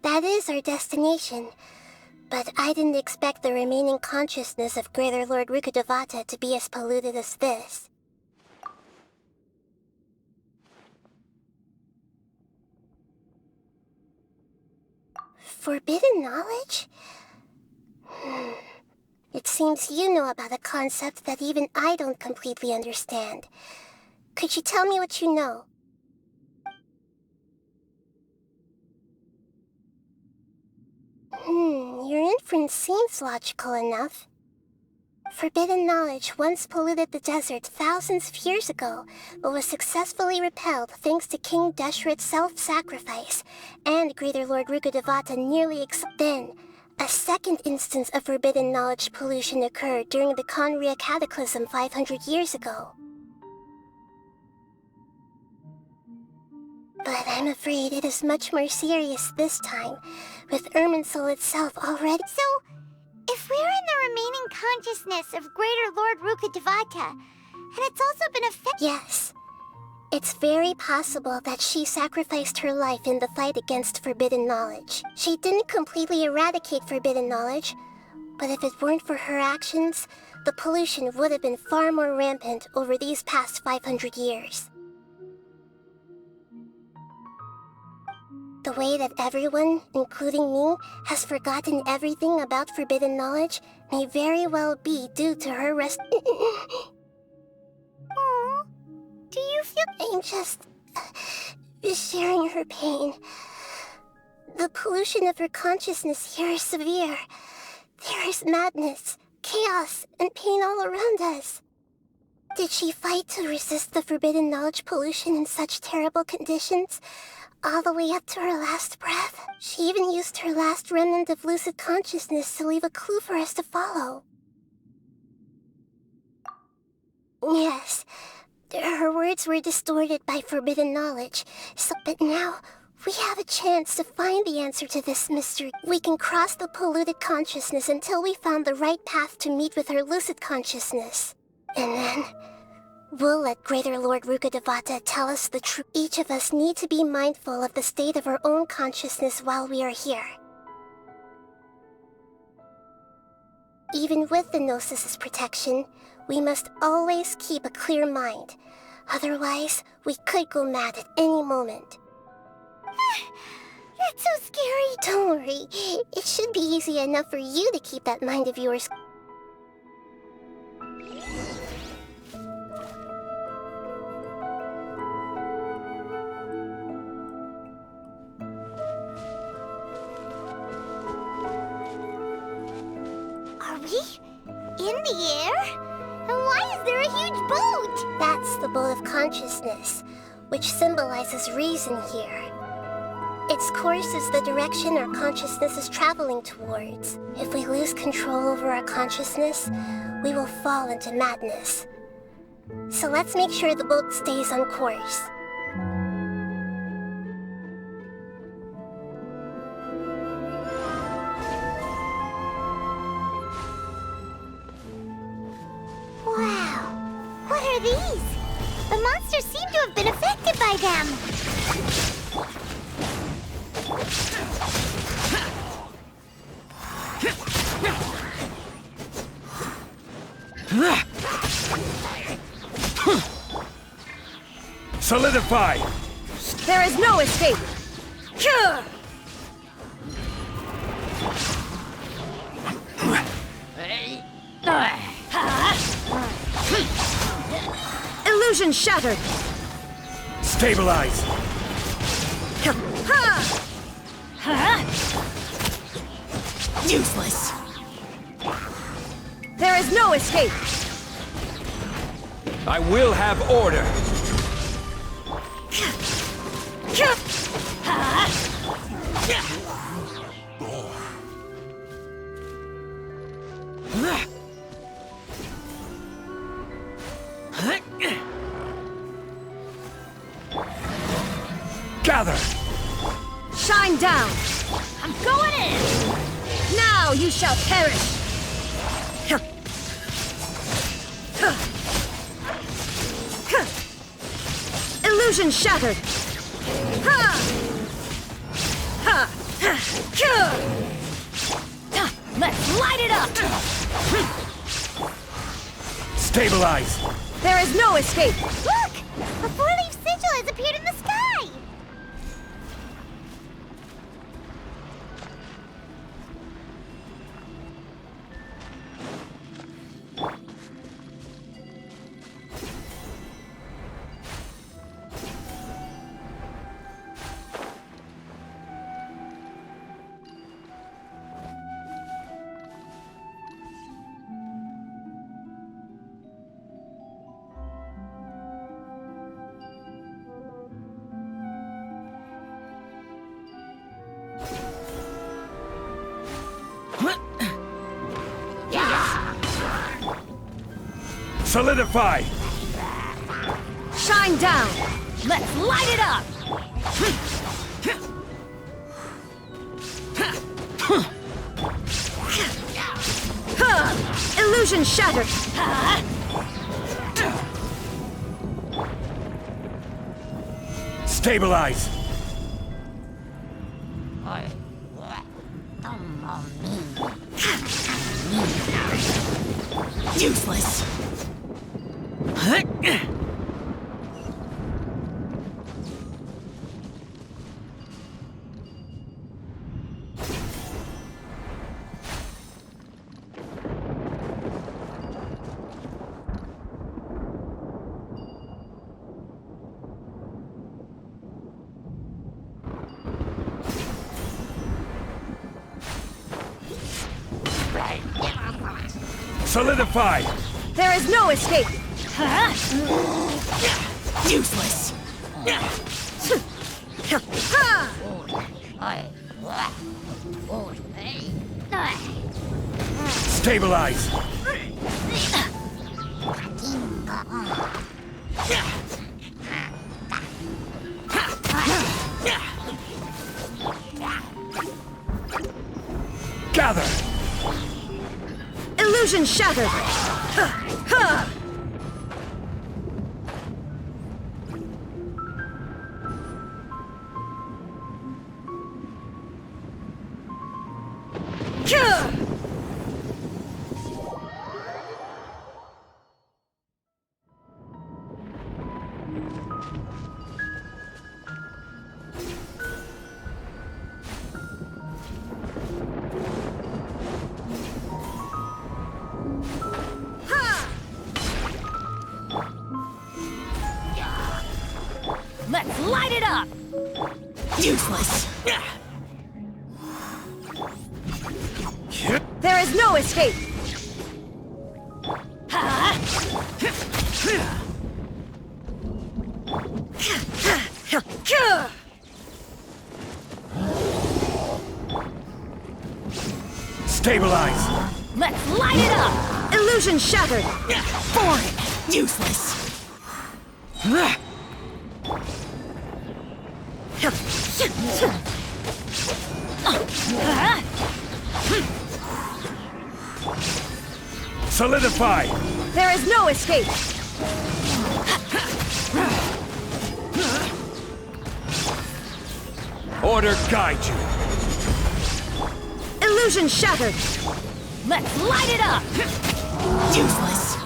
That is our destination. But I didn't expect the remaining consciousness of Greater Lord Rukkhadevata to be as polluted as this. Forbidden knowledge? It seems you know about a concept that even I don't completely understand. Could you tell me what you know? Your inference seems logical enough. Forbidden knowledge once polluted the desert thousands of years ago, but was successfully repelled thanks to King Deshret's self-sacrifice, and Greater Lord Rukkhadevata nearly Then, a second instance of forbidden knowledge pollution occurred during the Conria Cataclysm 500 years ago. But I'm afraid it is much more serious this time, with Irminsul itself already— So, if we're in the remaining consciousness of Greater Lord Rukkhadevata, and it's also been affected— Yes. It's very possible that she sacrificed her life in the fight against forbidden knowledge. She didn't completely eradicate forbidden knowledge, but if it weren't for her actions, the pollution would have been far more rampant over these past 500 years. The way that everyone, including me, has forgotten everything about forbidden knowledge may very well be due to her Aww. Do you feel— I'm just sharing her pain. The pollution of her consciousness here is severe. There is madness, chaos, and pain all around us. Did she fight to resist the forbidden knowledge pollution in such terrible conditions, all the way up to her last breath? She even used her last remnant of lucid consciousness to leave a clue for us to follow. Yes. Her words were distorted by forbidden knowledge, but now we have a chance to find the answer to this mystery. We can cross the polluted consciousness until we found the right path to meet with her lucid consciousness. And then, we'll let Greater Lord Rukkhadevata tell us the truth. Each of us need to be mindful of the state of our own consciousness while we are here. Even with the Gnosis' protection, we must always keep a clear mind. Otherwise, we could go mad at any moment. That's so scary. Don't worry. It should be easy enough for you to keep that mind of yours. Are we in the air? And why is there a huge boat? That's the boat of consciousness, which symbolizes reason here. Its course is the direction our consciousness is traveling towards. If we lose control over our consciousness, we will fall into madness. So let's make sure the boat stays on course. What are these? The monsters seem to have been affected by them. Solidify! There is no escape! Illusion shattered! Stabilize! Useless! There is no escape! I will have order! Gather! Shine down! I'm going in! Now you shall perish! Illusion shattered! Let's light it up! Stabilize! There is no escape! Look! A four-leaf sigil has appeared in the sky! Solidify! Shine down! Let's light it up! Illusion shattered! Stabilize! Useless! Solidify! There is no escape! Useless! Stabilize! Gather! Illusion shattered! Let's light it up! Useless! There is no escape! Stabilize! Let's light it up! Illusion shattered! Foreign! Useless! Solidify! There is no escape! Order guide you! Illusion shattered! Let's light it up! Useless!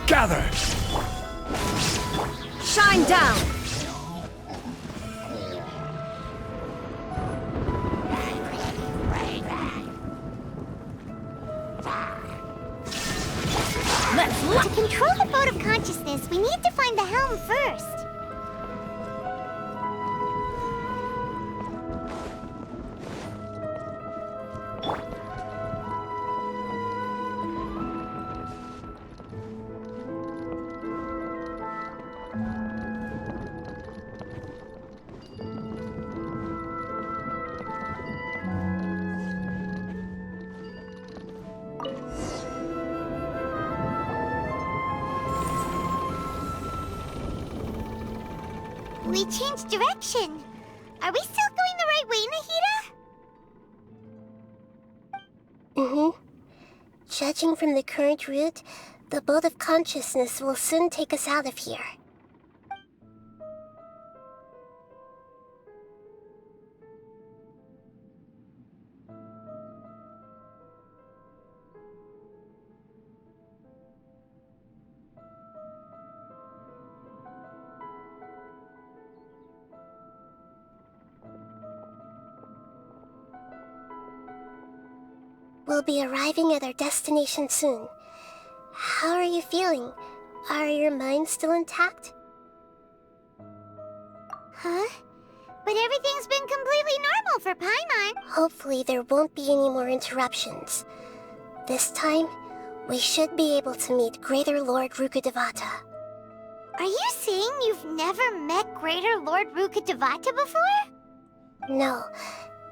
Gather! Shine down! To control the boat of consciousness, we need to find the helm first. We changed direction. Are we still going the right way, Nahida? Judging from the current route, the boat of consciousness will soon take us out of here. We'll be arriving at our destination soon. How are you feeling? Are your minds still intact? Huh? But everything's been completely normal for Paimon. Hopefully there won't be any more interruptions. This time, we should be able to meet Greater Lord Rukkhadevata. Are you saying you've never met Greater Lord Rukkhadevata before? No,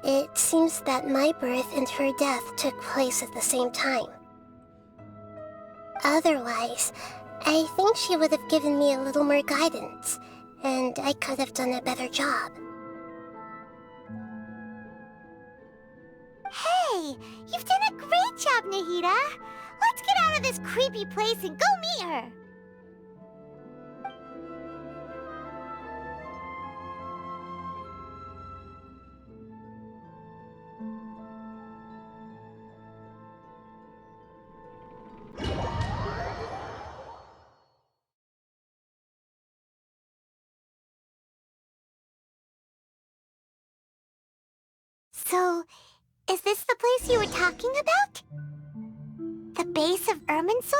it seems that my birth and her death took place at the same time. Otherwise, I think she would have given me a little more guidance, and I could have done a better job. Hey, you've done a great job, Nahida. Let's get out of this creepy place and go meet her. So, is this the place you were talking about? The base of Irminsul?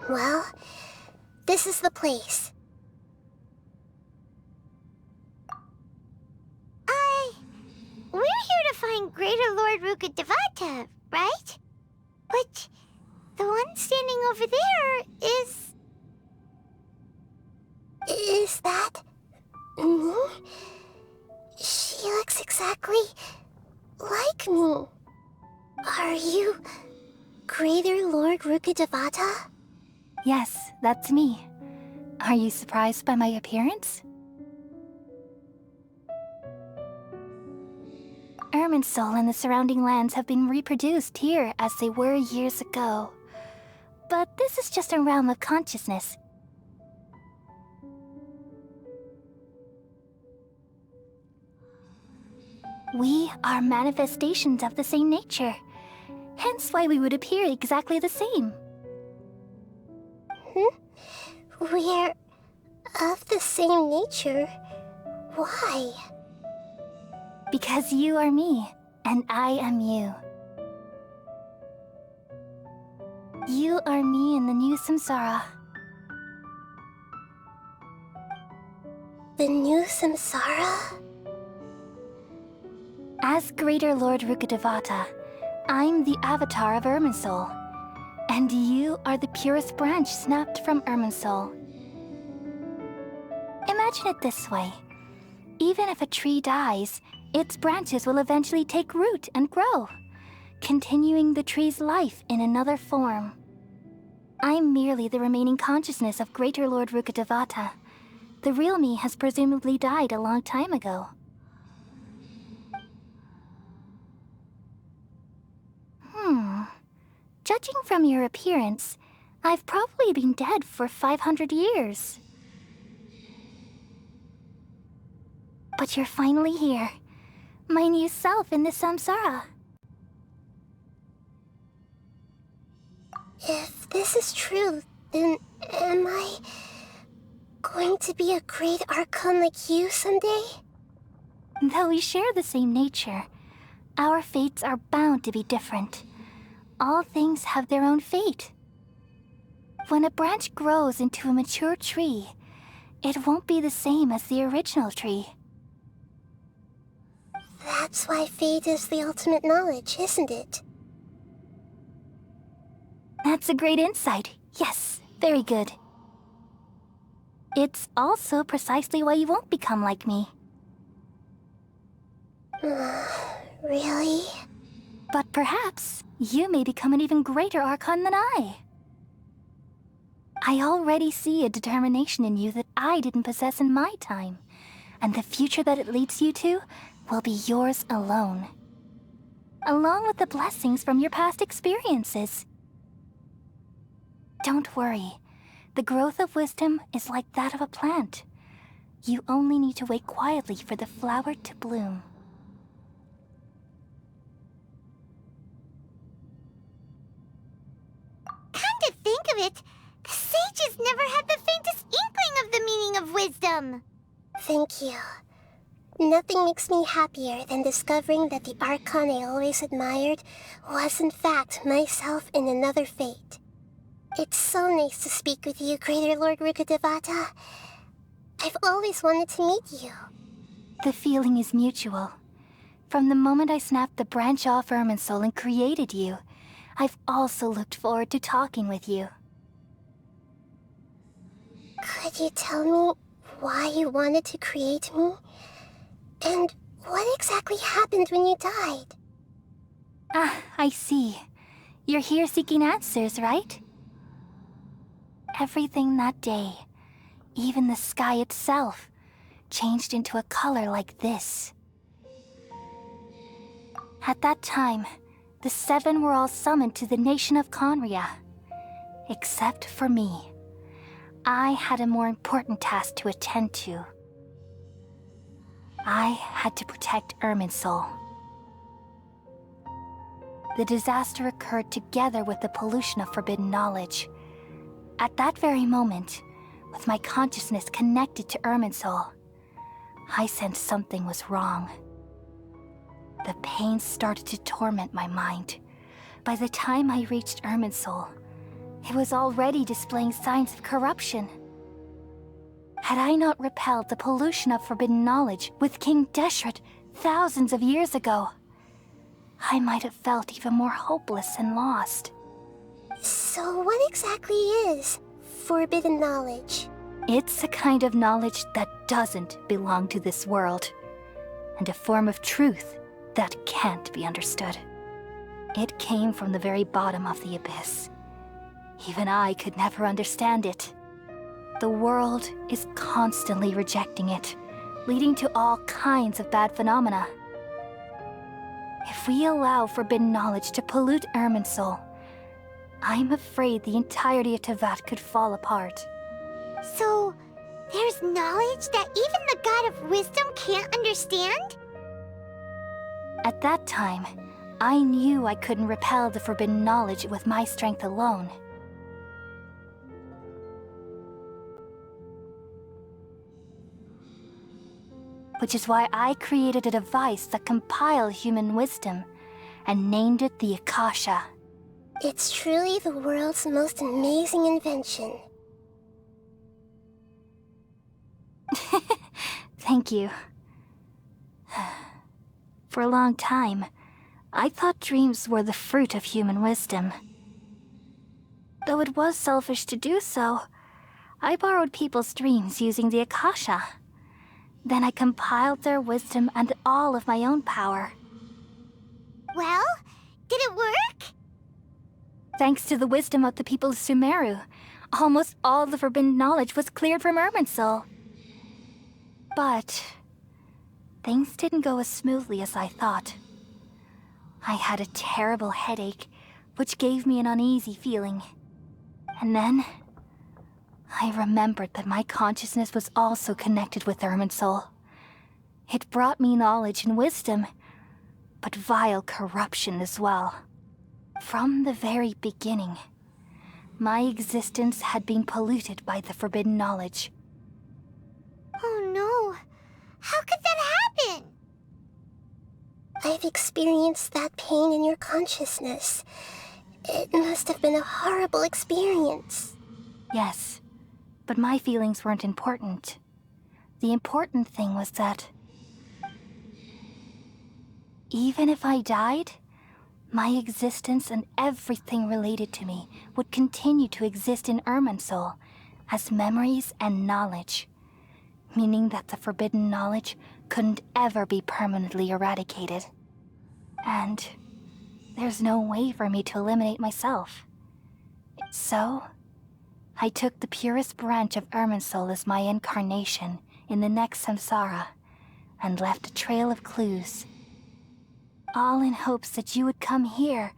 Well, this is the place. We're here to find Greater Lord Rukkhadevata, right? But the one standing over there is... Is that me? She looks exactly like me. Are you Greater Lord Rukkhadevata? Yes, that's me. Are you surprised by my appearance? Irminsul and the surrounding lands have been reproduced here as they were years ago. But this is just a realm of consciousness. We are manifestations of the same nature. Hence why we would appear exactly the same. We're of the same nature. Why? Because you are me, and I am you. You are me in the new samsara. The new samsara? As Greater Lord Rukkhadevata, I'm the avatar of Irminsul, and you are the purest branch snapped from Irminsul. Imagine it this way. Even if a tree dies, its branches will eventually take root and grow, continuing the tree's life in another form. I'm merely the remaining consciousness of Greater Lord Rukkhadevata. The real me has presumably died a long time ago. Judging from your appearance, I've probably been dead for 500 years. But you're finally here. My new self in the samsara. If this is true, then am I going to be a great Archon like you someday? Though we share the same nature, our fates are bound to be different. All things have their own fate. When a branch grows into a mature tree, it won't be the same as the original tree. That's why fate is the ultimate knowledge, isn't it? That's a great insight. Yes, very good. It's also precisely why you won't become like me. Really? But perhaps you may become an even greater Archon than I. I already see a determination in you that I didn't possess in my time, and the future that it leads you to will be yours alone, along with the blessings from your past experiences. Don't worry. The growth of wisdom is like that of a plant. You only need to wait quietly for the flower to bloom. Come to think of it, the sages never had the faintest inkling of the meaning of wisdom. Thank you. Nothing makes me happier than discovering that the Archon I always admired was in fact myself in another fate. It's so nice to speak with you, Greater Lord Rukkhadevata. I've always wanted to meet you. The feeling is mutual. From the moment I snapped the branch off Irminsul and created you, I've also looked forward to talking with you. Could you tell me why you wanted to create me? And what exactly happened when you died? Ah, I see. You're here seeking answers, right? Everything that day, even the sky itself, changed into a color like this. At that time, the seven were all summoned to the nation of Conria. Except for me. I had a more important task to attend to. I had to protect Irminsul. The disaster occurred together with the pollution of forbidden knowledge. At that very moment, with my consciousness connected to Irminsul, I sensed something was wrong. The pain started to torment my mind. By the time I reached Irminsul, it was already displaying signs of corruption. Had I not repelled the pollution of forbidden knowledge with King Deshret thousands of years ago, I might have felt even more hopeless and lost. So what exactly is forbidden knowledge? It's a kind of knowledge that doesn't belong to this world, and a form of truth that can't be understood. It came from the very bottom of the abyss. Even I could never understand it. The world is constantly rejecting it, leading to all kinds of bad phenomena. If we allow forbidden knowledge to pollute Irminsul, I'm afraid the entirety of Teyvat could fall apart. So, there's knowledge that even the God of wisdom can't understand? At that time, I knew I couldn't repel the forbidden knowledge with my strength alone. Which is why I created a device that compiled human wisdom and named it the Akasha. It's truly the world's most amazing invention. Thank you. For a long time, I thought dreams were the fruit of human wisdom. Though it was selfish to do so, I borrowed people's dreams using the Akasha. Then I compiled their wisdom and all of my own power. Well, did it work? Thanks to the wisdom of the people of Sumeru, almost all the forbidden knowledge was cleared from Irminsul. But things didn't go as smoothly as I thought. I had a terrible headache, which gave me an uneasy feeling. And then I remembered that my consciousness was also connected with Irminsul. It brought me knowledge and wisdom, but vile corruption as well. From the very beginning, my existence had been polluted by the forbidden knowledge. Oh no. How could that happen? I've experienced that pain in your consciousness. It must have been a horrible experience. Yes, but my feelings weren't important. The important thing was that even if I died, my existence and everything related to me would continue to exist in Irminsul as memories and knowledge, meaning that the forbidden knowledge couldn't ever be permanently eradicated. And there's no way for me to eliminate myself. So, I took the purest branch of Irminsul as my incarnation in the next samsara and left a trail of clues, all in hopes that you would come here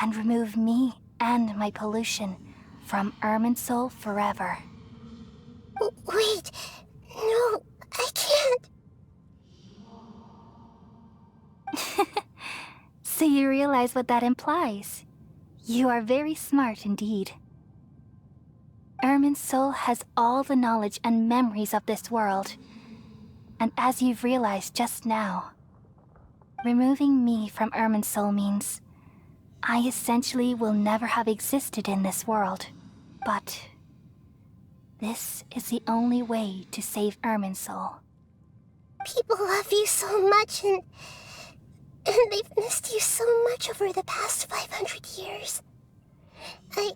and remove me and my pollution from Irminsul forever. Wait, no, I can't. So you realize what that implies. You are very smart indeed. Irminsul has all the knowledge and memories of this world. And as you've realized just now, removing me from Irminsul means I essentially will never have existed in this world. But this is the only way to save Irminsul. People love you so much, and they've missed you so much over the past 500 years. I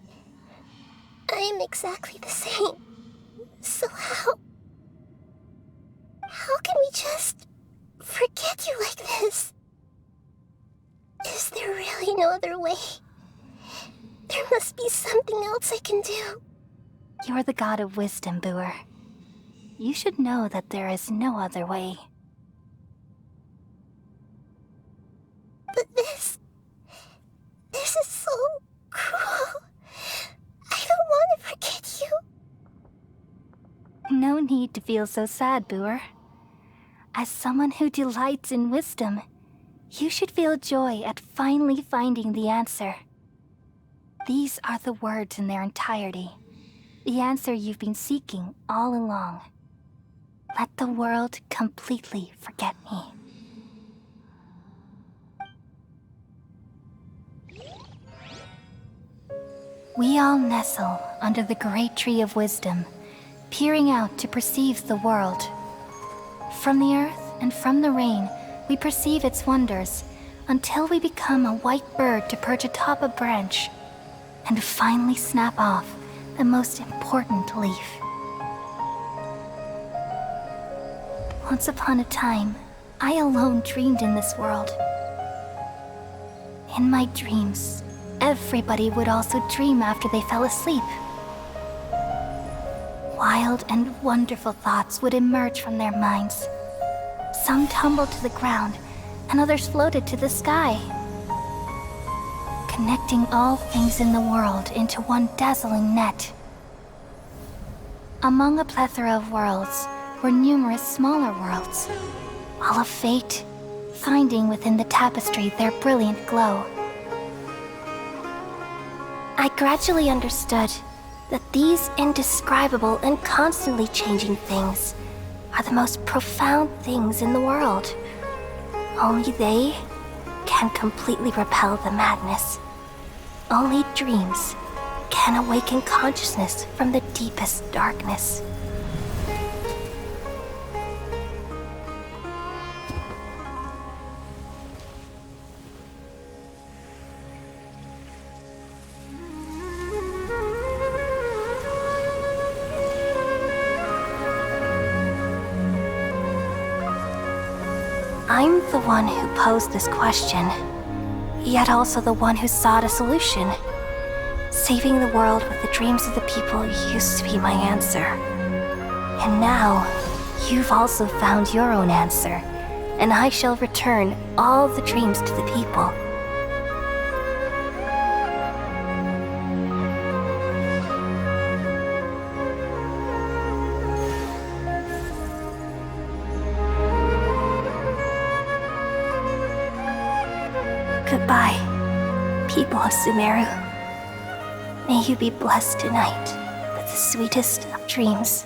am exactly the same. So how can we just forget you like this? Is there really no other way? There must be something else I can do. You're the god of wisdom, Boer. You should know that there is no other way. But this is so cruel. I don't want to forget you. No need to feel so sad, Boer. As someone who delights in wisdom, you should feel joy at finally finding the answer. These are the words in their entirety. The answer you've been seeking all along. Let the world completely forget me. We all nestle under the great tree of wisdom, peering out to perceive the world. From the earth and from the rain, we perceive its wonders, until we become a white bird to perch atop a branch, and finally snap off the most important leaf. Once upon a time, I alone dreamed in this world. In my dreams, everybody would also dream after they fell asleep. Wild and wonderful thoughts would emerge from their minds. Some tumbled to the ground, and others floated to the sky, connecting all things in the world into one dazzling net. Among a plethora of worlds were numerous smaller worlds, all of fate, finding within the tapestry their brilliant glow. I gradually understood that these indescribable and constantly changing things are the most profound things in the world. Only they can completely repel the madness. Only dreams can awaken consciousness from the deepest darkness. I'm the one who posed this question, yet also the one who sought a solution. Saving the world with the dreams of the people used to be my answer. And now, you've also found your own answer, and I shall return all the dreams to the people. Goodbye, people of Sumeru. May you be blessed tonight with the sweetest of dreams.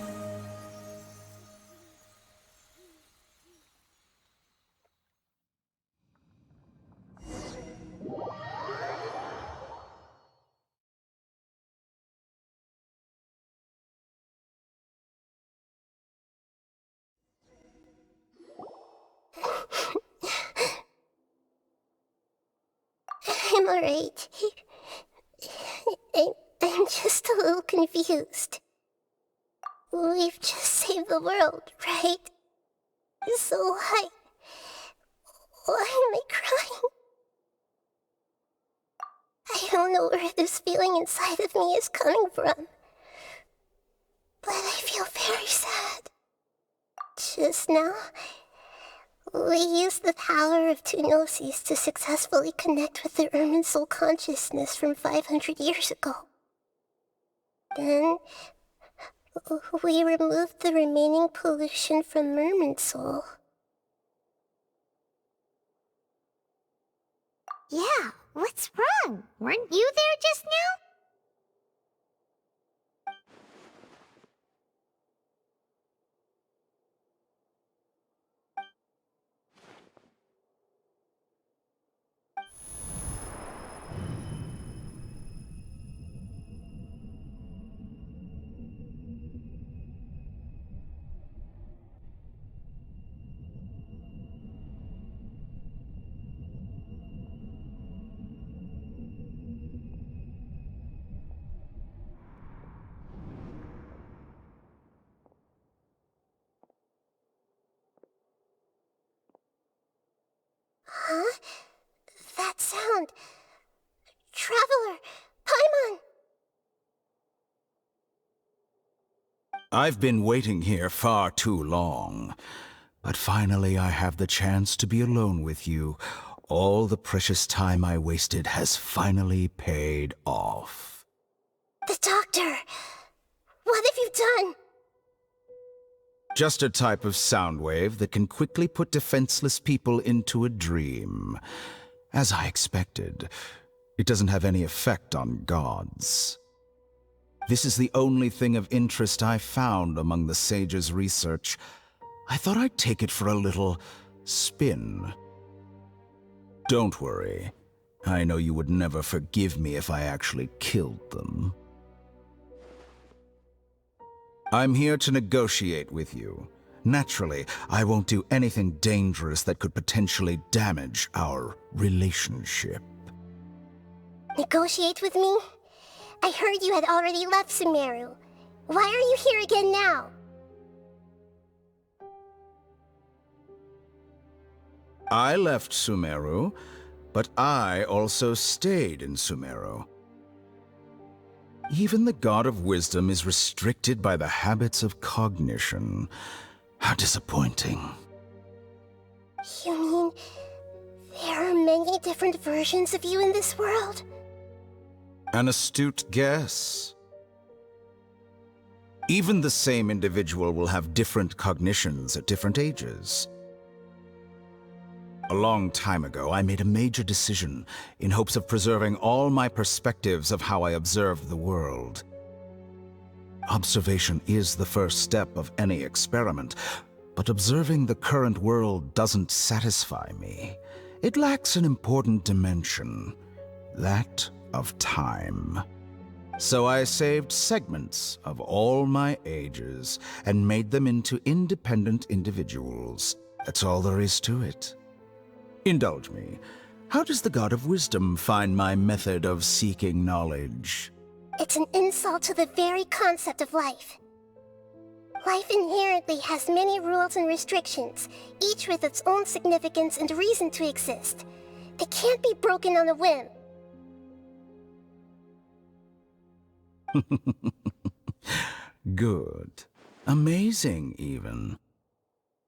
I'm alright. I'm just a little confused. We've just saved the world, right? So why am I crying? I don't know where this feeling inside of me is coming from, but I feel very sad. Just now, we used the power of two gnosis to successfully connect with the Ermin soul consciousness from 500 years ago. Then, we removed the remaining pollution from Merman soul. Yeah, what's wrong? Weren't you there just now? Huh? That sound. Traveler! Paimon! I've been waiting here far too long, but finally I have the chance to be alone with you. All the precious time I wasted has finally paid off. The doctor! What have you done? Just a type of sound wave that can quickly put defenseless people into a dream. As I expected, it doesn't have any effect on gods. This is the only thing of interest I found among the sage's research. I thought I'd take it for a little spin. Don't worry. I know you would never forgive me if I actually killed them. I'm here to negotiate with you. Naturally, I won't do anything dangerous that could potentially damage our relationship. Negotiate with me? I heard you had already left Sumeru. Why are you here again now? I left Sumeru, but I also stayed in Sumeru. Even the God of Wisdom is restricted by the habits of cognition. How disappointing. You mean there are many different versions of you in this world? An astute guess. Even the same individual will have different cognitions at different ages. A long time ago, I made a major decision in hopes of preserving all my perspectives of how I observed the world. Observation is the first step of any experiment, but observing the current world doesn't satisfy me. It lacks an important dimension, that of time. So I saved segments of all my ages and made them into independent individuals. That's all there is to it. Indulge me. How does the God of Wisdom find my method of seeking knowledge? It's an insult to the very concept of life. Life inherently has many rules and restrictions, each with its own significance and reason to exist. They can't be broken on a whim. Good. Amazing, even.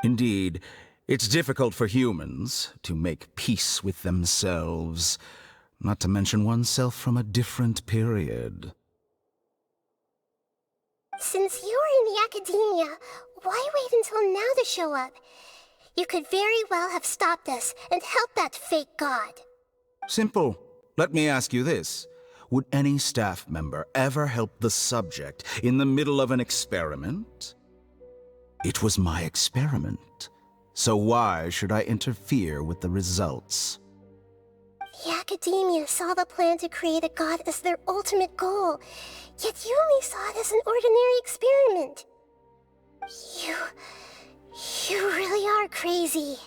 Indeed, it's difficult for humans to make peace with themselves, not to mention oneself from a different period. Since you were in the academia, why wait until now to show up? You could very well have stopped us and helped that fake god. Simple. Let me ask you this. Would any staff member ever help the subject in the middle of an experiment? It was my experiment. So why should I interfere with the results? The academia saw the plan to create a god as their ultimate goal, yet you only saw it as an ordinary experiment. You really are crazy.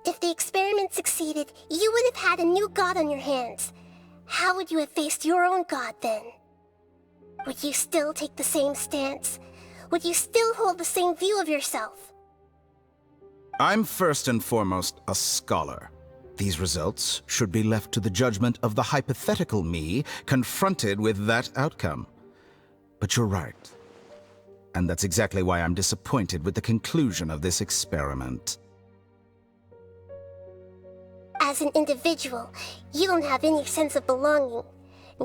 If the experiment succeeded, you would have had a new god on your hands. How would you have faced your own god then? Would you still take the same stance? Would you still hold the same view of yourself? I'm first and foremost a scholar. These results should be left to the judgment of the hypothetical me confronted with that outcome. But you're right. And that's exactly why I'm disappointed with the conclusion of this experiment. As an individual, you don't have any sense of belonging.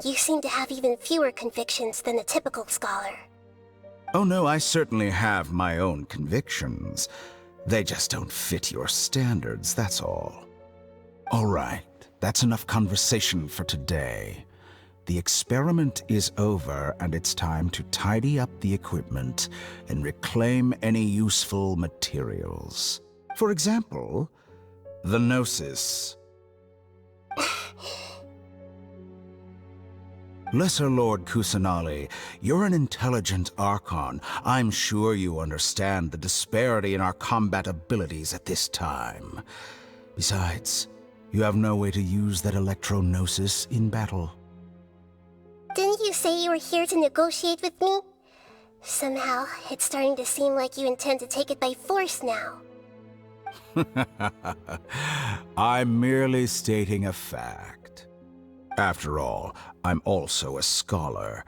You seem to have even fewer convictions than a typical scholar. Oh no, I certainly have my own convictions. They just don't fit your standards, that's all. All right, that's enough conversation for today. The experiment is over, and it's time to tidy up the equipment and reclaim any useful materials. For example, the Gnosis. Lesser Lord Kusanali, you're an intelligent Archon. I'm sure you understand the disparity in our combat abilities at this time. Besides, you have no way to use that Electro-Gnosis in battle. Didn't you say you were here to negotiate with me? Somehow, it's starting to seem like you intend to take it by force now. I'm merely stating a fact. After all, I'm also a scholar.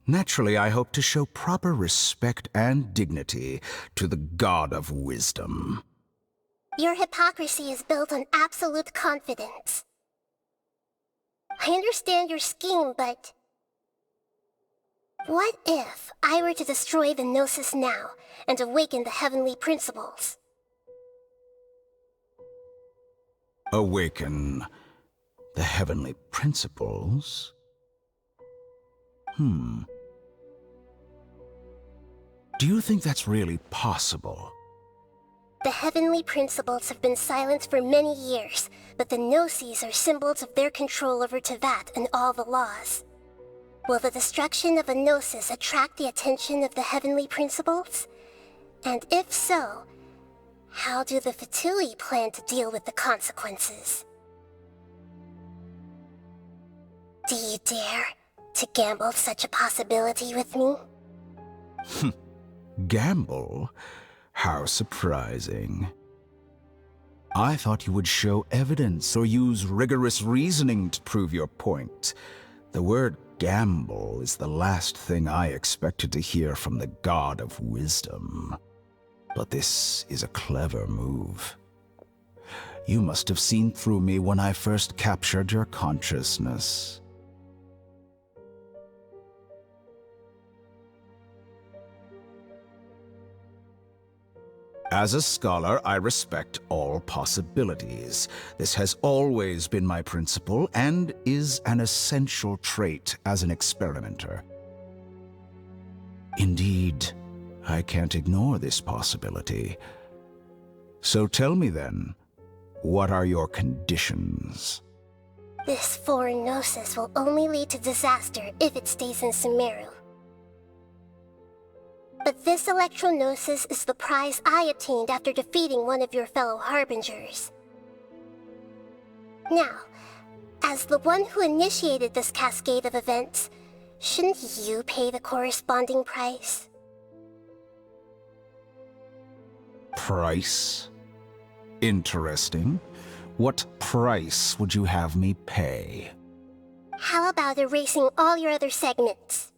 Naturally, I hope to show proper respect and dignity to the God of Wisdom. Your hypocrisy is built on absolute confidence. I understand your scheme, but... what if I were to destroy the Gnosis now and awaken the heavenly principles? Awaken the heavenly principles? Do you think that's really possible? The heavenly principles have been silent for many years, but the Gnosis are symbols of their control over Tevat and all the laws. Will the destruction of a Gnosis attract the attention of the heavenly principles? And if so, how do the Fatui plan to deal with the consequences? Do you dare to gamble such a possibility with me? Gamble? How surprising. I thought you would show evidence or use rigorous reasoning to prove your point. The word gamble is the last thing I expected to hear from the God of Wisdom. But this is a clever move. You must have seen through me when I first captured your consciousness. As a scholar, I respect all possibilities. This has always been my principle and is an essential trait as an experimenter. Indeed, I can't ignore this possibility. So tell me then, what are your conditions? This foreign Gnosis will only lead to disaster if it stays in Sumeru. But this Electro-Gnosis is the prize I obtained after defeating one of your fellow Harbingers. Now, as the one who initiated this cascade of events, shouldn't you pay the corresponding price? Price? Interesting. What price would you have me pay? How about erasing all your other segments?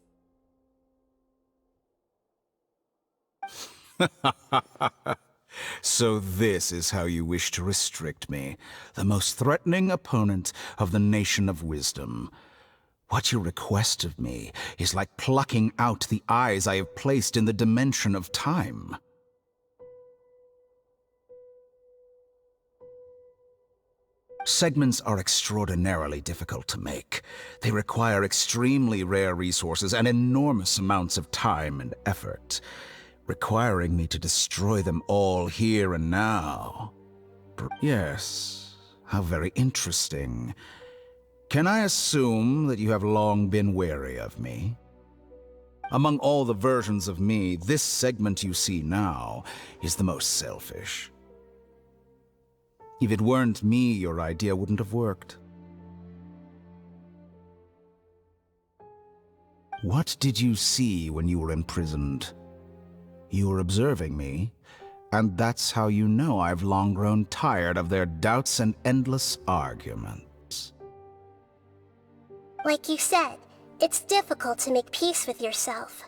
So this is how you wish to restrict me, the most threatening opponent of the Nation of Wisdom. What you request of me is like plucking out the eyes I have placed in the dimension of time. Segments are extraordinarily difficult to make. They require extremely rare resources and enormous amounts of time and effort, requiring me to destroy them all here and now. Yes, how very interesting. Can I assume that you have long been wary of me? Among all the versions of me, this segment you see now is the most selfish. If it weren't me, your idea wouldn't have worked. What did you see when you were imprisoned? You were observing me, and that's how you know I've long grown tired of their doubts and endless arguments. Like you said, it's difficult to make peace with yourself.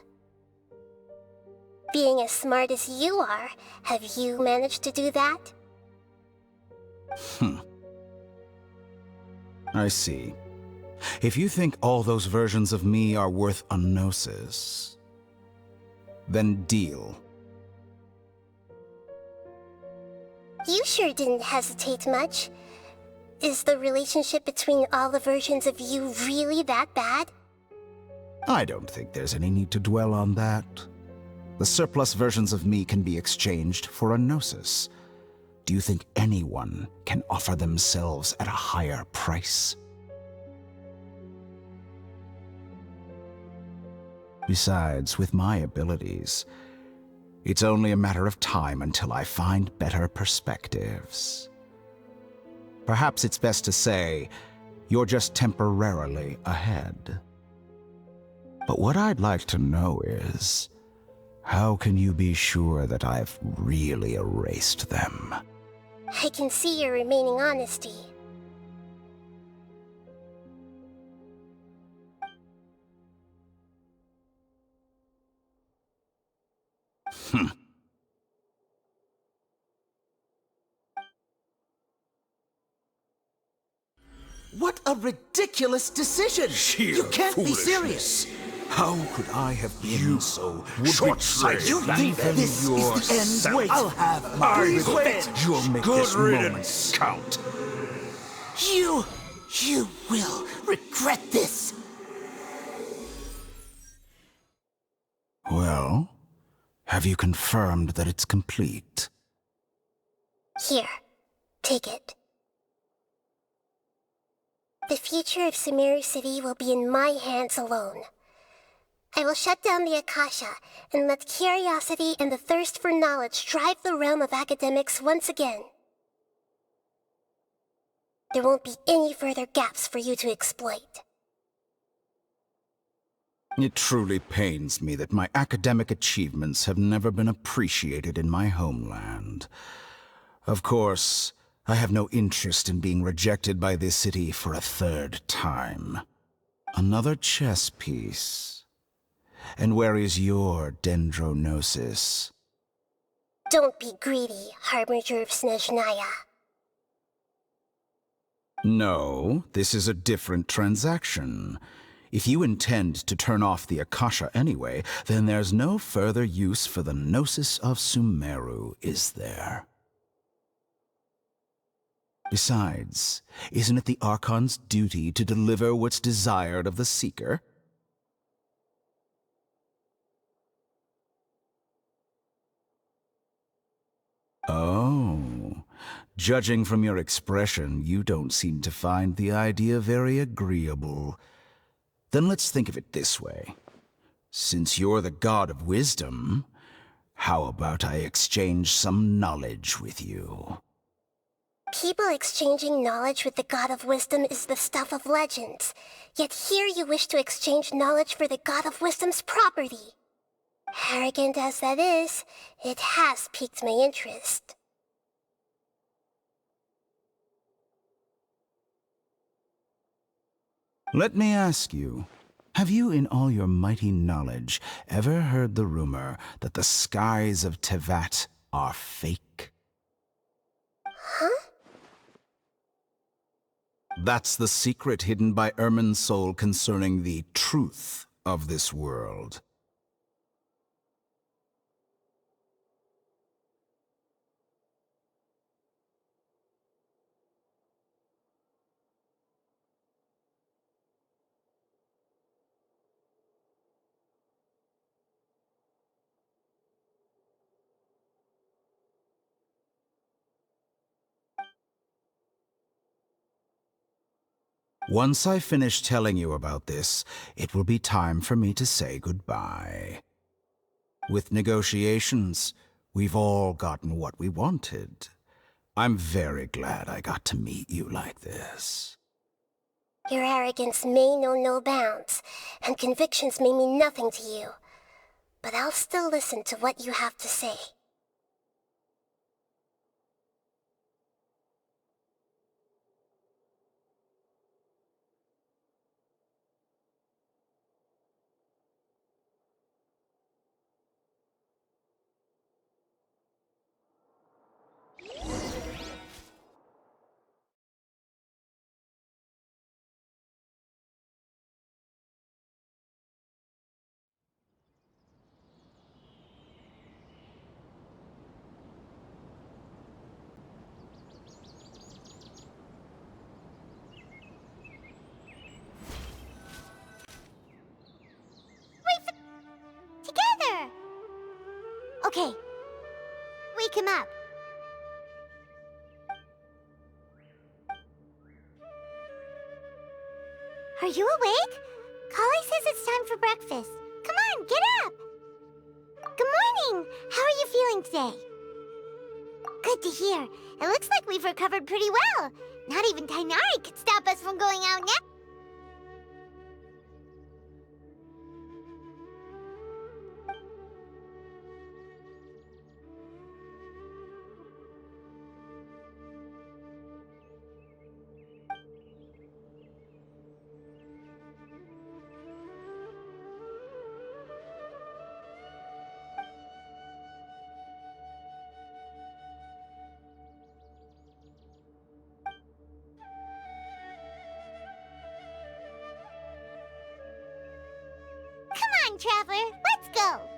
Being as smart as you are, have you managed to do that? I see. If you think all those versions of me are worth a gnosis, then deal. You sure didn't hesitate much. Is the relationship between all the versions of you really that bad? I don't think there's any need to dwell on that. The surplus versions of me can be exchanged for a gnosis. Do you think anyone can offer themselves at a higher price? Besides, with my abilities, it's only a matter of time until I find better perspectives. Perhaps it's best to say, you're just temporarily ahead. But what I'd like to know is, how can you be sure that I've really erased them? I can see your remaining honesty. What a ridiculous decision! Sheer You can't be foolishness. serious! How could I have been so short-sighted. You think Even this is the yourself. end? Wait, I'll have my Please wait. revenge! You'll make Good this moment riddance. count. You will regret this! Well, have you confirmed that it's complete? Here, take it. The future of Sumeru City will be in my hands alone. I will shut down the Akasha and let curiosity and the thirst for knowledge drive the realm of academics once again. There won't be any further gaps for you to exploit. It truly pains me that my academic achievements have never been appreciated in my homeland. Of course, I have no interest in being rejected by this city for a third time. Another chess piece. And where is your dendronosis? Don't be greedy, Harbinger of Snezhnaya. No, this is a different transaction. If you intend to turn off the Akasha anyway, then there's no further use for the Gnosis of Sumeru, is there? Besides, isn't it the Archon's duty to deliver what's desired of the Seeker? Oh, judging from your expression, you don't seem to find the idea very agreeable. Then let's think of it this way. Since you're the god of wisdom, how about I exchange some knowledge with you? People exchanging knowledge with the God of Wisdom is the stuff of legends. Yet here you wish to exchange knowledge for the God of Wisdom's property. Arrogant as that is, it has piqued my interest. Let me ask you, have you in all your mighty knowledge ever heard the rumor that the skies of Tevat are fake? Huh? That's the secret hidden by Ermin's soul concerning the truth of this world. Once I finish telling you about this, it will be time for me to say goodbye. With negotiations, we've all gotten what we wanted. I'm very glad I got to meet you like this. Your arrogance may know no bounds, and convictions may mean nothing to you. But I'll still listen to what you have to say. Together! Okay. Wake him up. Are you awake? Kali says it's time for breakfast. Come on, get up! Good morning! How are you feeling today? Good to hear. It looks like we've recovered pretty well. Not even Tainari could stop us from going out now. Come on, Traveler, let's go!